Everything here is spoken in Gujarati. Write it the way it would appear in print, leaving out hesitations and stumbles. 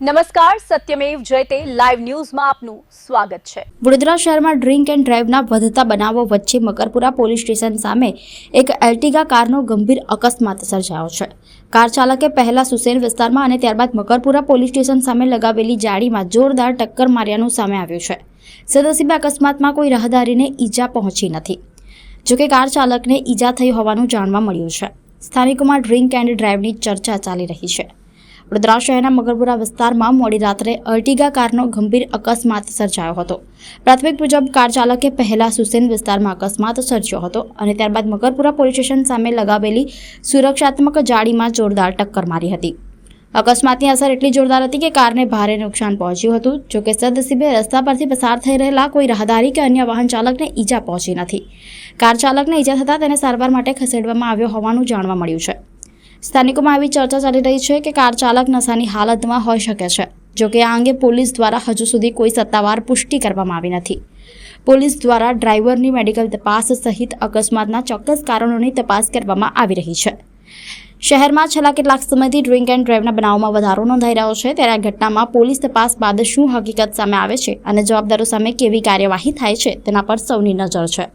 નમસ્કાર, સત્યમેવ જયતે લાઈવ ન્યૂઝમાં આપનું સ્વાગત છે। વડોદરા શહેરમાં ડ્રિંક એન્ડ ડ્રાઈવના વધતા બનાવો વચ્ચે મકરપુરા પોલીસ સ્ટેશન સામે એક એર્ટિગા કારનો ગંભીર અકસ્માત સર્જાયો છે। કાર ચાલકે પહેલા સુસેન વિસ્તારમાં અને ત્યારબાદ મકરપુરા પોલીસ સ્ટેશન સામે લગાવેલી જાળીમાં જોરદાર ટક્કર માર્યાનું સામે આવ્યું છે। સદનસીબે અકસ્માતમાં કોઈ રાહદારીને ઈજા પહોંચી નથી, જોકે કાર ચાલકને ઈજા થઈ હોવાનું જાણવા મળ્યું છે। સ્થાનિકોમાં ડ્રિંક એન્ડ ડ્રાઈવની ચર્ચા ચાલી રહી છે। વડોદરા શહેરના મકરપુરા વિસ્તારમાં મોડી રાત્રે અર્ટિગા કારનો ગંભીર અકસ્માત સર્જાયો હતો। પ્રાથમિક મુજબ કાર ચાલકે પહેલા સુસેન વિસ્તારમાં અકસ્માત સર્જ્યો હતો અને ત્યારબાદ મકરપુરા પોલીસ સ્ટેશન સામે લગાવેલી સુરક્ષાત્મક જાળીમાં જોરદાર ટક્કર મારી હતી। અકસ્માતની અસર એટલી જોરદાર હતી કે કારને ભારે નુકસાન પહોંચ્યું હતું, જોકે સદનસીબે રસ્તા પરથી પસાર થઈ રહેલા કોઈ રાહદારી કે અન્ય વાહન ચાલકને ઈજા પહોંચી નથી। કાર ચાલકને ઈજા થતાં તેને સારવાર માટે ખસેડવામાં આવ્યો હોવાનું જાણવા મળ્યું છે। સ્થાનિકોમાં આવી ચર્ચા ચાલી રહી છે કે કાર ચાલક નશાની હાલતમાં હોઈ શકે છે, જોકે આ અંગે પોલીસ દ્વારા હજુ સુધી કોઈ સત્તાવાર પુષ્ટિ કરવામાં આવી નથી। પોલીસ દ્વારા ડ્રાઈવરની મેડિકલ તપાસ સહિત અકસ્માતના ચોક્કસ કારણોની તપાસ કરવામાં આવી રહી છે। શહેરમાં છેલ્લા કેટલાક સમયથી ડ્રિંક એન્ડ ડ્રાઈવના બનાવોમાં વધારો નોંધાઈ રહ્યો છે, ત્યારે આ ઘટનામાં પોલીસ તપાસ બાદ શું હકીકત સામે આવે છે અને જવાબદારો સામે કેવી કાર્યવાહી થાય છે તેના પર સૌની નજર છે।